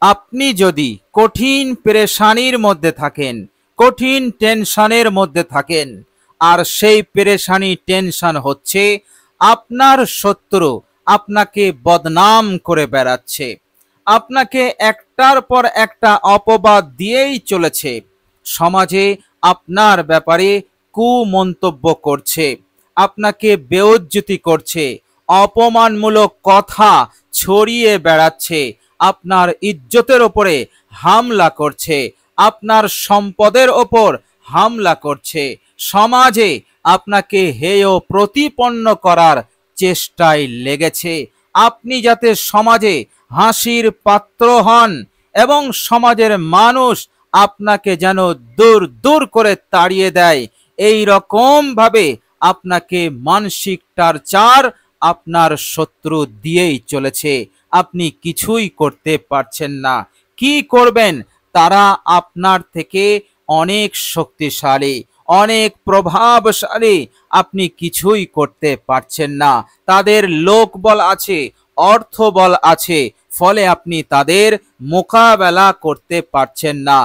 আপনি যদি কঠিন পেরেশানির মধ্যে থাকেন, কঠিন টেনশনের মধ্যে থাকেন, আর সেই পেরেশানি টেনশন হচ্ছে আপনার শত্রু আপনাকে বদনাম করে বেড়াচ্ছে, আপনাকে একটার পর একটা অপবাদ দিয়েই চলেছে, সমাজে আপনার ব্যাপারে কুমন্তব্য করছে, আপনাকে বেইজ্জতি করছে, অপমানমূলক কথা ছড়িয়ে বেড়াচ্ছে, আপনার ইজ্জতের ওপরে হামলা করছে, আপনার সম্পদের ওপর হামলা করছে, সমাজে আপনাকে হেয় প্রতিপন্ন করার চেষ্টায় লেগেছে, আপনি যাতে সমাজে হাসির পাত্র হন এবং সমাজের মানুষ আপনাকে যেন দূর দূর করে তাড়িয়ে দেয়, এই রকম ভাবে আপনাকে মানসিক টর্চার আপনার শত্রু দিয়েই চলেছে, আপনি কিছুই করতে পারছেন না। কি করবেন? তারা আপনার থেকে অনেক শক্তিশালী, অনেক প্রভাবশালী, আপনি কিছুই করতে পারছেন না। তাদের লোকবল আছে, অর্থবল আছে, ফলে আপনি তাদের মোকাবেলা করতে পারছেন না।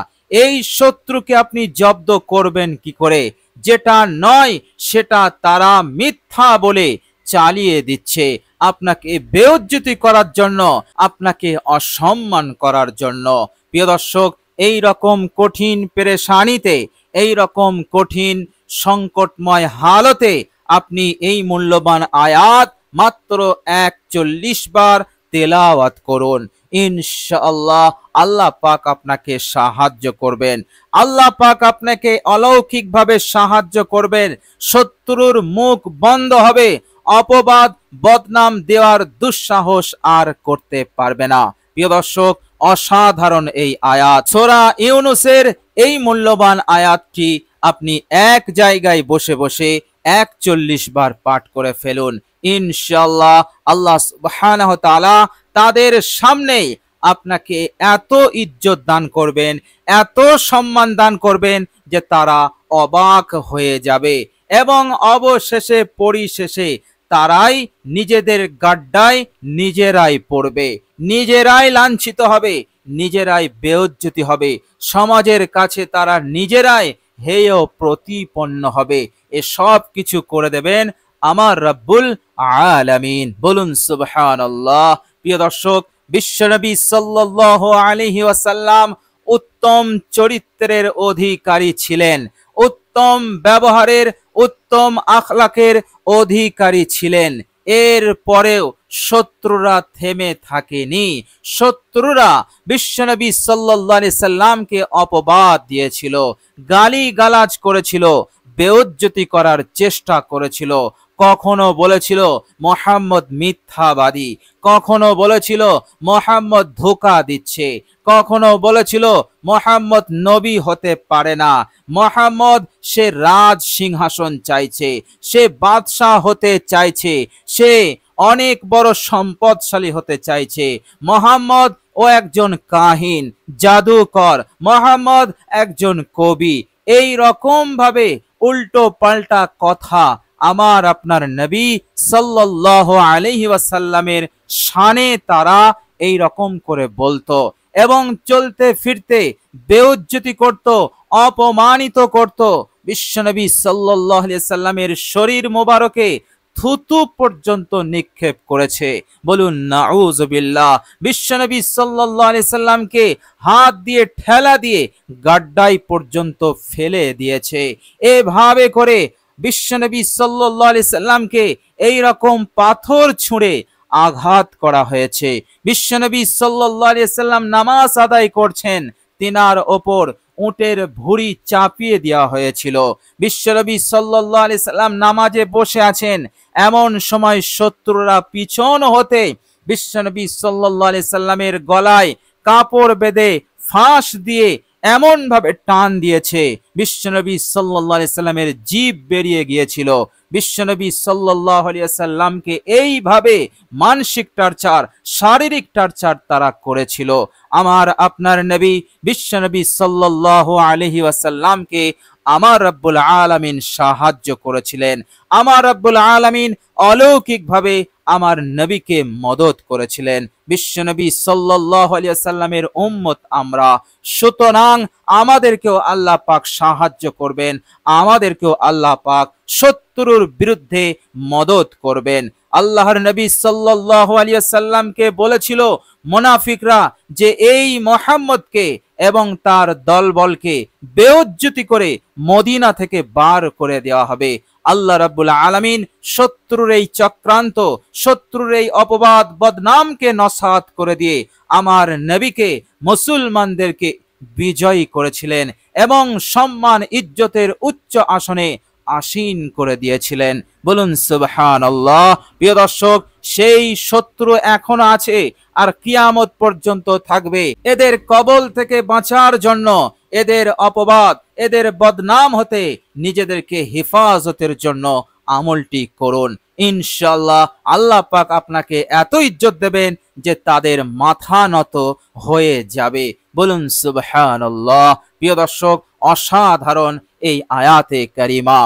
এই শত্রুকে আপনি জব্দ করবেন কি করে? যেটা নয় সেটা তারা মিথ্যা বলে চালিয়ে দিচ্ছে, আপনাকে বেইজ্জতি করার জন্য, আপনাকে অসম্মান করার জন্য। প্রিয় দর্শক, এই রকম কঠিন পেরেশানিতে, এই রকম কঠিন সংকটময় হালতে আপনি এই মূল্যবান আয়াত মাত্র 41 বার তেলাওয়াত করুন। ইনশাআল্লাহ আল্লাহ পাক আপনাকে সাহায্য করবেন, আল্লাহ পাক আপনাকে অলৌকিকভাবে সাহায্য করবেন। শত্রুর মুখ বন্ধ হবে, অপবাদ বদনাম দেওয়ার দুঃসাহস আর করতে পারবে না। প্রিয় দর্শক, অসাধারণ এই আয়াত, সূরা ইউনূসের এই মূল্যবান আয়াতটি আপনি এক জায়গায় বসে বসে 41 বার পাঠ করে ফেলুন। ইনশাআল্লাহ আল্লাহ সুবহানাহু ওয়া তাআলা তাদের সামনে আপনাকে এত ইজ্জত দান করবেন, এত সম্মান দান করবেন যে তারা অবাক হয়ে যাবে, এবং অবশেষে পরিশেষে তারাই নিজেদের গাড্ডায় নিজেরাই পড়বে, নিজেরাই লাঞ্ছিত হবে, নিজেরাই বেইজ্জতি হবে, সমাজের কাছে তারা নিজেরাই হেয় প্রতিপন্ন হবে। এসব কিছু করে দেবেন আমার রব্বুল আলামিন। বলুন সুবহানাল্লাহ। প্রিয় দর্শক, বিশ্বনবী সাল্লাল্লাহু আলাইহি ওয়াসাল্লাম উত্তম চরিত্রের অধিকারী ছিলেন, উত্তম ব্যবহারের, উত্তম আখলাকের অধিকারী ছিলেন। এর পরেও শত্রুরা থেমে থাকেনি। শত্রুরা বিশ্বনবী সাল্লাল্লাহু আলাইহি সাল্লামকে অপবাদ দিয়েছিল, গালি গালাজ করেছিল, বেইজ্জতি করার চেষ্টা করেছিল। কখনো বলেছিল মুহাম্মদ মিথ্যাবাদী, কখনো বলেছিল মুহাম্মদ ধোঁকা দিচ্ছে, কখনো বলেছিল মুহাম্মদ নবী হতে পারে না, মুহাম্মদ সে রাজ সিংহাসন চাইছে, সে বাদশাহ হতে চাইছে, সে অনেক বড় সম্পদশালী হতে চাইছে, মুহাম্মদ ও একজন কাহিন, জাদুকর, মুহাম্মদ একজন কবি। এই রকম ভাবে উল্টো পাল্টা কথা আমার আপনার নবী সাল্লাল্লাহু আলাইহি ওয়াসাল্লামের শানে তারা এই রকম করে বলতো, এবং চলতে ফিরতে বেইজ্জতি করত, অপমানিত করত। বিশ্বনবী সাল্লাল্লাহু আলাইহি ওয়াসাল্লামের শরীর মোবারকে থুতু পর্যন্ত নিক্ষেপ করেছে। বলুন নাউযুবিল্লাহ। বিশ্বনবী সাল্লাল্লাহু আলাইহি সাল্লামকে হাত দিয়ে ঠেলা দিয়ে গাড্ডায় পর্যন্ত ফেলে দিয়েছে। এভাবে করে বিশ্বনবী সাল্লাল্লাহু আলাইহি সাল্লামকে এই রকম পাথর ছুঁড়ে আঘাত করা হয়েছে। বিশ্বনবী সাল্লাল্লাহু আলাইহি সাল্লাম নামাজ আদায় করছেন, তিনার ওপর উটের ভুঁড়ি চাপিয়ে দেওয়া হয়েছিল। বিশ্বনবী সাল্লাল্লাহু আলাইহি সাল্লাম নামাজে বসে আছেন, এমন সময় শত্রুরা পিছন হতে বিশ্বনবী সাল্লাল্লাহু আলাইহি সাল্লামের গলায় কাপড় বেঁধে ফাঁস দিয়ে এমন ভাবে টান দিয়েছে, বিশ্বনবী সাল্লাল্লাহু আলাইহি সাল্লামের জিভ বেরিয়ে গিয়েছিল। বিশ্বনবী সাল্লাল্লাহু আলাইহি সাল্লামকে এইভাবে মানসিক টর্চার, শারীরিক টর্চার তারা করেছিল। আমার আপনার নবী বিশ্বনবী সাল্লাল্লাহু আলাইহি ওয়াসাল্লামকে আমার রব্বুল আলামিন সাহায্য করেছিলেন। আমার রব্বুল আলামিন অলৌকিকভাবে আমার নবীকে মদত করেছিলেন। বিশ্বনবী সাল্লাল্লাহু আলাইহি ওয়াসাল্লামের উম্মত আমরা, সুতরাং আমাদেরকেও আল্লাহ পাক সাহায্য করবেন, আমাদেরকেও আল্লাহ পাক শত্রুর বিরুদ্ধে মদত করবেন। আল্লাহর নবী সাল্লাল্লাহু আলাইহি ওয়াসাল্লামকে বলেছিল মুনাফিকরা যে এই মুহাম্মদকে এবং তার দলবলকে বেইজ্জতি করে মদিনা থেকে বার করে দেওয়া হবে। আল্লাহ রাব্বুল আলামিন শত্রুর এই চক্রান্ত, শত্রুর এই অপবাদ বদনামকে নস্যাৎ করে দিয়ে আমার নবীকে, মুসলমানদেরকে বিজয়ী করেছিলেন এবং সম্মান ইজ্জতের উচ্চ আসনে আসীন করে দিয়েছিলেন। বলুন সুবহানাল্লাহ। প্রিয় দর্শক, সেই শত্রু এখনো আছে আর কিয়ামত পর্যন্ত থাকবে। এদের কবল থেকে বাঁচার জন্য, এদের অপবাদ, এদের বদনাম হতে নিজেদেরকে হেফাজতের জন্য আমলটি করুন। ইনশাআল্লাহ আল্লাহ পাক আপনাকে এত ইজ্জত দেবেন যে তাদের মাথা নত হয়ে যাবে। বলুন সুবহানাল্লাহ। প্রিয় দর্শক, অসাধারণ এই আয়াতে কারিমা।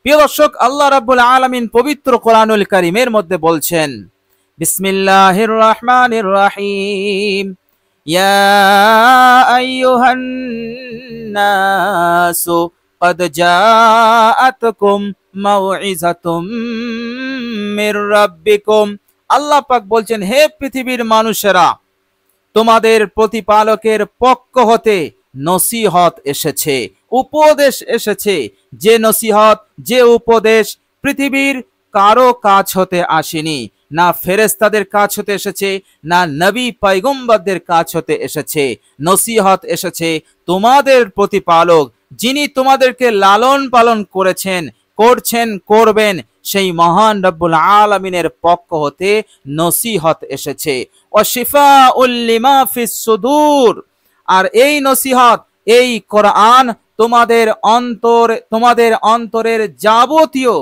প্রিয় দর্শক, আল্লাহ রাব্বুল আলামিন পবিত্র কোরআনুল কারীমের মধ্যে বলছেন, বিসমিল্লাহির রহমানির রহিম, ইয়া আইয়ুহান নাসু ক্বাদ জাআতকুম মাউইযাতুম মির রাব্বিকুম। আল্লাহ পাক বলছেন, হে পৃথিবীর মানুষেরা, তোমাদের প্রতিপালকের পক্ষ হতে নসিহত এসেছে, উপদেশ এসেছে। যে নসিহত, যে উপদেশ পৃথিবীর কারো কাছ হতে আসেনি, না ফেরেশতাদের কাছ হতে এসেছে, না নবী পয়গম্বরদের কাছ হতে এসেছে। নসিহত এসেছে তোমাদের প্রতিপালক, যিনি তোমাদেরকে লালন পালন করেছেন, করছেন, করবেন, সেই মহান রব্বুল আলামিনের পক্ষ হতে নসিহত এসেছে। ওয়াশিফাউল লিমা ফিস সুদূর। আর এই নসিহত, এই কোরআন তোমাদের অন্তরের যাবতীয়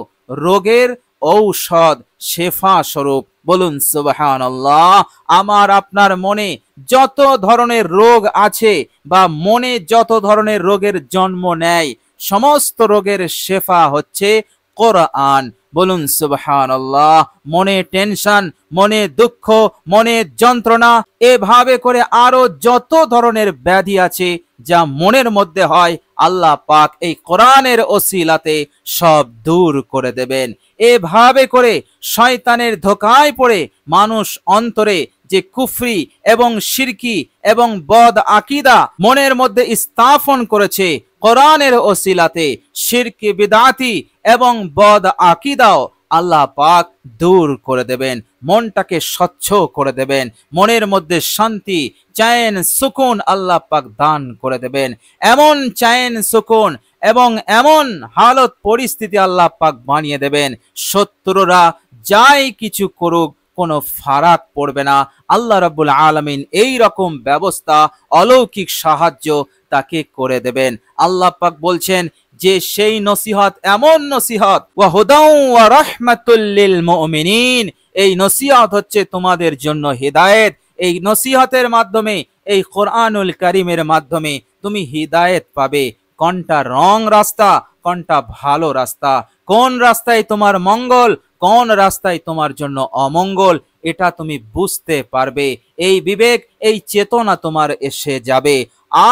রোগের ঔষধ, শেফা স্বরূপ। বলুন সুবহানাল্লাহ। আমার আপনার মনে যত ধরনের রোগ আছে বা মনে যত ধরনের রোগের জন্ম নেয়, সমস্ত রোগের শেফা হচ্ছে কোরআন। বলুন সুবহানাল্লাহ। মনে টেনশন, মনে দুঃখ, মনে যন্ত্রণা, এভাবে করে আরো যত ধরনের ব্যাধি আছে যা মনের মধ্যে হয়, আল্লাহ পাক এই কোরআনের ওসিলাতে সব দূর করে দেবেন। এভাবে করে শয়তানের ধোঁকায় পড়ে মানুষ অন্তরে যে কুফরি এবং শিরকি এবং বদ আকীদা মনের মধ্যে স্থাপন করেছে, কোরআনের ওসিলাতে শিরকি, বিদআতি এবং বদ আকীদাও আল্লাহ পাক দূর করে দেবেন, মনটাকে স্বচ্ছ করে দেবেন, মনের মধ্যে শান্তি, চैन, সুকুন আল্লাহ পাক দান করে দেবেন। এমন চैन, সুকুন এবং এমন হালত পরিস্থিতি আল্লাহ পাক বানিয়ে দেবেন, শত্রুরা যাই কিছু করুক কোনো ফারাক পড়বে না। আল্লাহ রাব্বুল আলামিন এই রকম ব্যবস্থা, অলৌকিক সাহায্য তাকে করে দেবেন। আল্লাহ পাক বলছেন যে সেই নসিহত এমন নসিহত, ওয়া হুদাউ ওয়া রাহমাতুল লিল মুমিনিন, এই নসিহত হচ্ছে তোমাদের জন্য হিদায়াত। এই নসিহতের মাধ্যমে, এই কোরআনুল কারীমের মাধ্যমে তুমি হিদায়াত পাবে। কোনটা রং রাস্তা, কোনটা ভালো রাস্তা, কোন রাস্তায় তোমার মঙ্গল, কোন রাস্তায় তোমার জন্য অমঙ্গল, এটা তুমি বুঝতে পারবে। এই বিবেক, এই চেতনা তোমার এসে যাবে।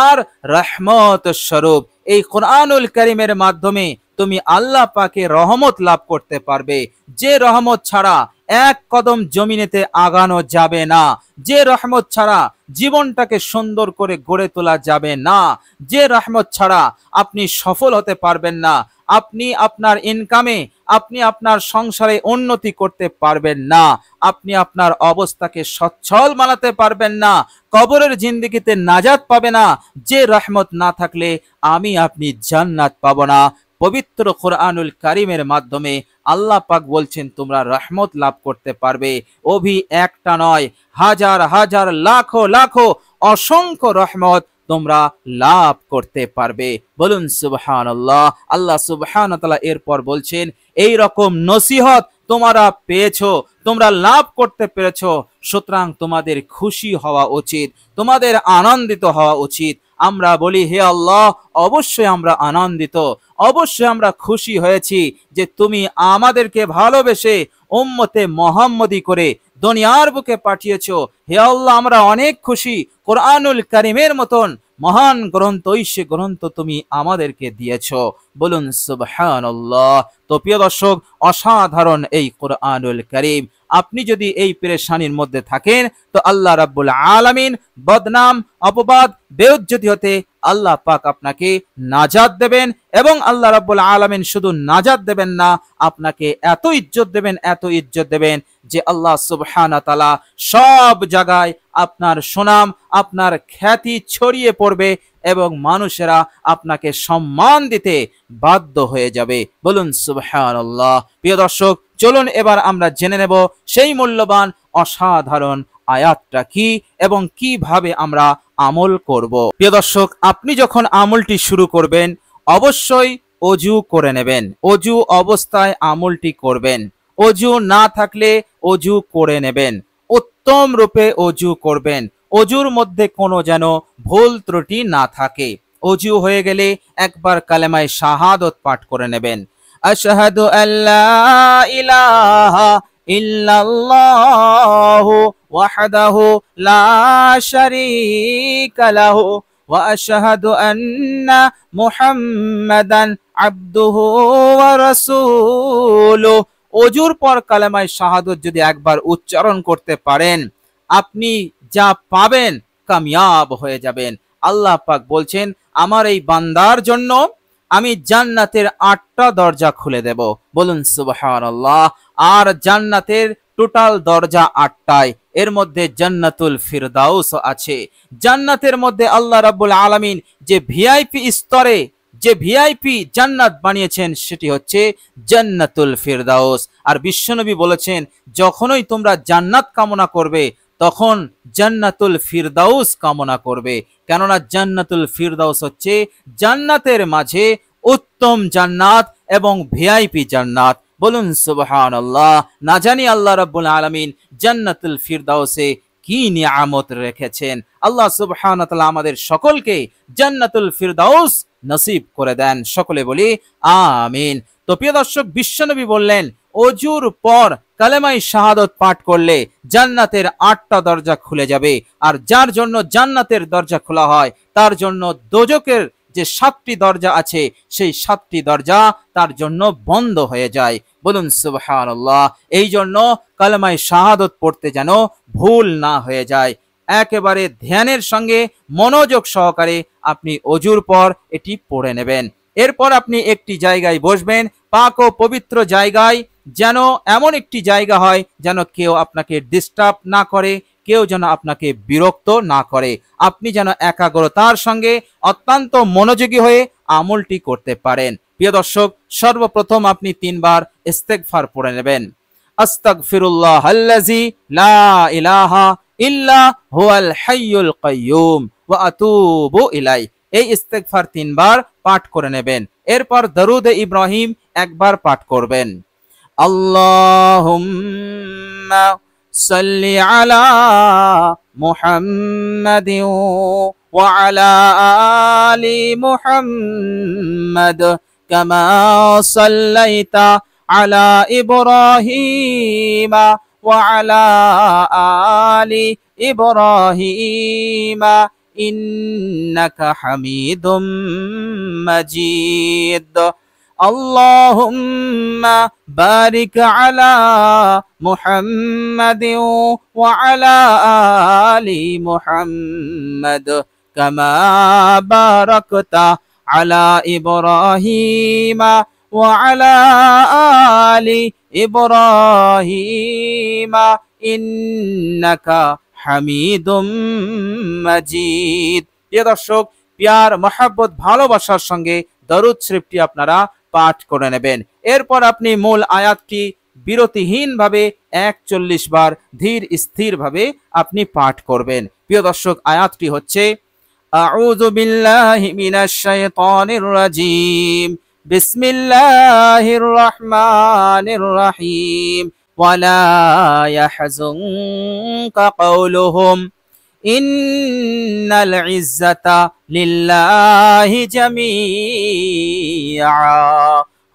আর রহমত স্বরূপ এই কোরআনুল কারীমের মাধ্যমে তুমি আল্লাহ পাকে রহমত লাভ করতে পারবে, যে রহমত ছাড়া এক কদম জমিনেতে আগানো যাবে না, যে রহমত ছাড়া জীবনটাকে সুন্দর করে গড়ে তোলা যাবে না, যে রহমত ছাড়া আপনি সফল হতে পারবেন না, আপনি আপনার ইনকামে, আপনি আপনার সংসারে উন্নতি করতে পারবেন না, আপনি আপনার অবস্থাকে সচ্ছল বানাতে পারবেন না, কবরের জিন্দেগিতে নাজাত পাবে না। যে রহমত না থাকলে আমি আপনি জান্নাত পাবো না। পবিত্র কোরআনুল কারীমের মাধ্যমে আল্লাহ পাক বলছেন তোমরা রহমত লাভ করতে পারবে। অভি একটা নয়, হাজার হাজার, লাখো লাখো, অসংখ্য রহমত তোমরা লাভ করতে পারবে। বলুন সুবহানাল্লাহ। আল্লাহ সুবহানাহু ওয়া তাআলা এরপর বলছেন, এই রকম নসিহত তোমরা পেয়েছো, তোমরা লাভ করতে পেরেছো, সুতরাং তোমাদের খুশি হওয়া উচিত, তোমাদের আনন্দিত হওয়া উচিত। আমরা বলি, হে আল্লাহ, অবশ্যই আমরা আনন্দিত, অবশ্যই আমরা খুশি হয়েছি যে তুমি আমাদেরকে ভালোবেসে উম্মতে মুহাম্মদী করে দুনিয়ার বুকে পাঠিয়েছো। হে আল্লাহ, আমরা অনেক খুশি কোরআনুল কারীমের মতন মহান গ্রন্থ, ঐশী গ্রন্থ তুমি আমাদেরকে দিয়েছো। বলুন সুবহানাল্লাহ। তো প্রিয় দর্শক, অসাধারণ এই কোরআনুল কারীম, আপনি যদি এই পেরেশানির মধ্যে থাকেন তো আল্লাহ রাব্বুল আলামিন বদনাম, অপবাদ, বেইজ্জতি হতে আল্লাহ পাক আপনাকে নাজাত দেবেন। এবং আল্লাহ রাব্বুল আলামিন শুধু নাজাত দেবেন না, আপনাকে এত ইজ্জত দেবেন, এত ইজ্জত দেবেন যে আল্লাহ সুবহানাহু ওয়া তাআলা সব জায়গায় আপনার সুনাম, আপনার খ্যাতি ছড়িয়ে পড়বে এবং মানুষেরা আপনাকে সম্মান দিতে বাধ্য হয়ে যাবে। বলুন সুবহানাল্লাহ। প্রিয় দর্শক, চলুন এবার আমরা জেনে নেব সেই মূল্যবান অসাধারণ আয়াতটা কি এবং কিভাবে আমরা আমল করব। প্রিয় দর্শক, আপনি যখন আমলটি শুরু করবেন অবশ্যই ওযু করে নেবেন। ওযু অবস্থায় আমলটি করবেন। ওযু না থাকলে ওযু করে নেবেন। উত্তম রূপে ওযু করবেন। ওযুর মধ্যে কোনো যেন ভুল ত্রুটি না থাকে। ওযু হয়ে গেলে একবার কালেমায়ে শাহাদাত পাঠ করে নেবেন। আশহাদু আল্লা ইলাহা ইল্লাল্লাহু ওয়াহদাহু লা শারীকা লাহু ওয়া আশহাদু আন্না মুহাম্মাদান আবদুহু ওয়া রাসূলুহু। ওযুর পর কালেমায়ে শাহাদাত যদি একবার উচ্চারণ করতে পারেন, আপনি যা পাবেন কামিয়াব হয়ে যাবেন। আল্লাহ পাক বলছেন, আমার এই বান্দার জন্য আমি জান্নাতের 8টা দরজা খুলে দেব। বলুন সুবহানাল্লাহ। আর জান্নাতের টোটাল দরজা 8টাই। এর মধ্যে জান্নাতুল ফিরদাউস আছে। জান্নাতের মধ্যে আল্লাহ রাব্বুল আলামিন যে ভিআইপি স্তরে যে ভিআইপি জান্নাত বানিয়েছেন সেটি হচ্ছে জান্নাতুল ফিরদাউস। আর বিশ্বনবী বলেছেন, যখনই তোমরা জান্নাত কামনা করবে তখন জান্নাতুল ফিরদাউস কামনা করবে, কেননা জান্নাতুল ফিরদাউস হচ্ছে জান্নাতের মাঝে উত্তম জান্নাত এবং ভিআইপি জান্নাত। বলুন সুবহানাল্লাহ। না জানি আল্লাহ রাব্বুল আলামিন জান্নাতুল ফিরদাউসে কি নিয়ামত রেখেছেন। আল্লাহ সুবহানাহু ওয়া তাআলা আমাদের সকলকে জান্নাতুল ফিরদাউস নসিব করে দেন। সকলে বলি আমিন। তো প্রিয় দর্শক, বিশ্বনবী বললেন, ওযুর পর কালেমায়ে শাহাদাত পাঠ করলে জান্নাতের 8টা দরজা খুলে যাবে। আর যার জন্য জান্নাতের দরজা খোলা হয় তার জন্য দোজখের যে 7টি দরজা আছে সেই 7টি দরজা তার জন্য বন্ধ হয়ে যায়। বলুন সুবহানাল্লাহ। এই জন্য কালেমায়ে শাহাদাত পড়তে যেন ভুল না হয়ে যায়। একেবারে ধ্যানের সঙ্গে মনোযোগ সহকারে আপনি ওযুর পর এটি পড়ে নেবেন। এরপর আপনি একটি জায়গায় বসবেন, পাক ও পবিত্র জায়গায়, যেন এমন একটি জায়গা হয় যেন কেউ আপনাকে ডিস্টার্ব না করে, কেউ যেন আপনাকে বিরক্ত না করে। আপনি যেন একাগ্রতার সঙ্গে অত্যন্ত মনোযোগী হয়ে আমলটি করতে পারেন। প্রিয় দর্শক, সর্বপ্রথম আপনি 3 বার ইস্তেগফার পড়ে নেবেন। আস্তাগফিরুল্লাহাল্লাযী লা ইলাহা ইল্লা হুয়াল হাইয়ুল কাইয়্যুম ওয়া আতুবু ইলাইহি। এই ইস্তেগফার 3 বার পাঠ করে নেবেন। এরপর দরুদে ইব্রাহিম একবার পাঠ করবেন। আল্লাহুম্মা সাল্লি আলা মুহাম্মাদিন ওয়া আলা আলি মুহাম্মাদ কামা সাল্লাইতা আলা ইব্রাহিম ওয়া আলা আলি ইব্রাহিম ইন্নাকা হামিদুম মাজিদ। আল্লাহুম্মা বারিক আলা মুহাম্মাদিন ওয়া আলা আলি মুহাম্মাদ কামা বারাকতা আলা ইব্রাহিম ওয়া আলা আলি ইব্রাহিম ইন্নাকা হামিদুম মাজিদ। প্রিয় দর্শক, প্যার মহব্বত ভালোবাসার সঙ্গে দরুদ শরীফটি আপনারা পাঠ করে নেবেন। এরপর আপনি মূল আয়াতটি বিরতিহীন ভাবে 41 বার ধীর স্থির ভাবে আপনি পাঠ করবেন। প্রিয় দর্শক, আয়াতটি হচ্ছে, আউযু বিল্লাহি মিনাশ শাইতানির রাজিম, বিসমিল্লাহির রহমানির রহিম, ওয়ালা ইয়াহজুনকা কাওলুহুম ইন্নাল ইজ্জাতা লিল্লাহি জামিআ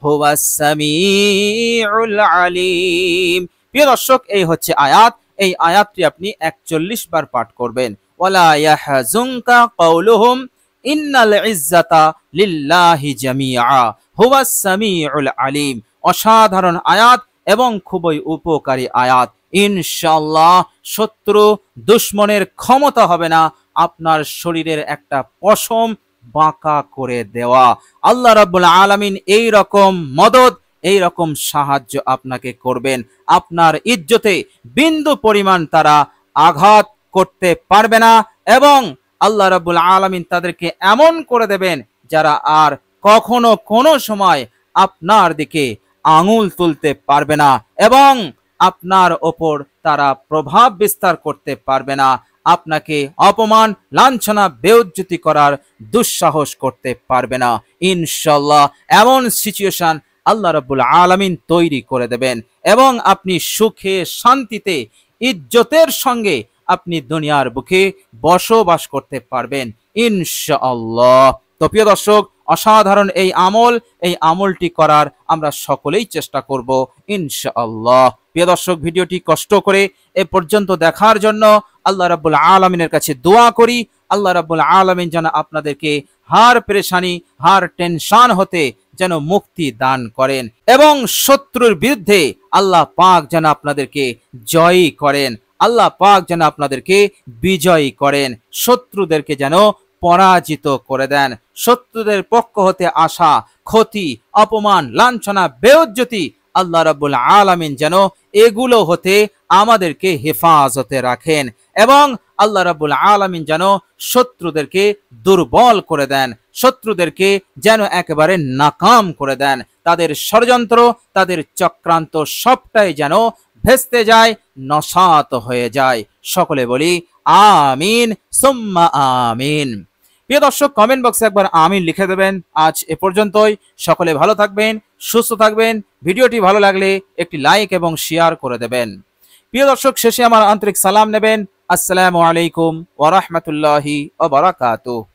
হুয়াস সামিউল আলিম। প্রিয় দর্শক, এই হচ্ছে আয়াত। এই আয়াতটি আপনি 41 বার পাঠ করবেন। ওয়ালা ইয়াহজুনকা কাউলুহুম ইন্নাল ইজ্জাতা লিল্লাহি জামিআ হুয়াস সামিউল আলিম। অসাধারণ আয়াত এবং খুবই উপকারী আয়াত। ইনশাআল্লাহ শত্রু দুশমনের ক্ষমতা হবে না আপনার শরীরের একটা পশম বাঁকা করে দেওয়া। আল্লাহ রাব্বুল আলামিন এই রকম মদদ, এই রকম সাহায্য আপনাকে করবেন। আপনার ইজ্জতে বিন্দু পরিমাণ তারা আঘাত করতে পারবে না এবং আল্লাহ রাব্বুল আলামিন তাদেরকে এমন করে দেবেন যারা আর কখনো কোনো সময় আপনার দিকে আঙুল তুলতে পারবে না এবং আপনার ওপর তারা প্রভাব বিস্তার করতে পারবে না। আপনাকে অপমান, লাঞ্ছনা, বেইজ্জতি করার দুঃসাহস করতে পারবে না। ইনশাআল্লাহ এমন সিচুয়েশন আল্লাহ রাব্বুল আলামিন তৈরি করে দেবেন এবং আপনি সুখে শান্তিতে ইজ্জতের সঙ্গে আপনি দুনিয়ার বুকে বসবাস করতে পারবেন ইনশাআল্লাহ। তো প্রিয় দর্শক, অসাধারণ এই আমলটি করার আমরা সকলেই চেষ্টা করব ইনশাআল্লাহ। প্রিয় দর্শক, ভিডিওটি কষ্ট করে এ পর্যন্ত দেখার জন্য আল্লাহ রাব্বুল আলামিনের কাছে দোয়া করি। আল্লাহ রাব্বুল আলামিন যেন আপনাদেরকে হার পেরেশানি, হার টেনশন হতে যেন মুক্তি দান করেন এবং শত্রুর বিরুদ্ধে আল্লাহ পাক যেন আপনাদেরকে জয়ী করেন। আল্লাহ পাক যেন আপনাদেরকে বিজয়ী করেন, শত্রুদেরকে যেন পরাজিত করে দেন। শত্রুদের পক্ষ হতে আসা ক্ষতি, অপমান, লাঞ্ছনা, বেইজ্জতি আল্লাহ রাব্বুল আলামিন যেন এগুলো হতে আমাদেরকে হেফাজতে রাখেন এবং আল্লাহ রাব্বুল আলামিন যেন শত্রুদেরকে দুর্বল করে দেন, শত্রুদেরকে যেন একেবারে নাকাম করে দেন। তাদের ষড়যন্ত্র, তাদের চক্রান্ত সবটাই যেন ভেস্তে যায়, নসাত হয়ে যায়। সকলে বলি আমিন সুম্মা আমিন। প্রিয় দর্শক, কমেন্ট বক্সে একবার আমিন লিখে দেবেন। আজ এ পর্যন্তই। সকলে ভালো থাকবেন, সুস্থ থাকবেন। ভিডিওটি ভালো লাগলে একটি লাইক এবং শেয়ার করে দেবেন। প্রিয় দর্শক, শেষে আমার আন্তরিক সালাম নেবেন। আসসালামু আলাইকুম ওয়া রাহমাতুল্লাহি ওয়া বারাকাতুহু।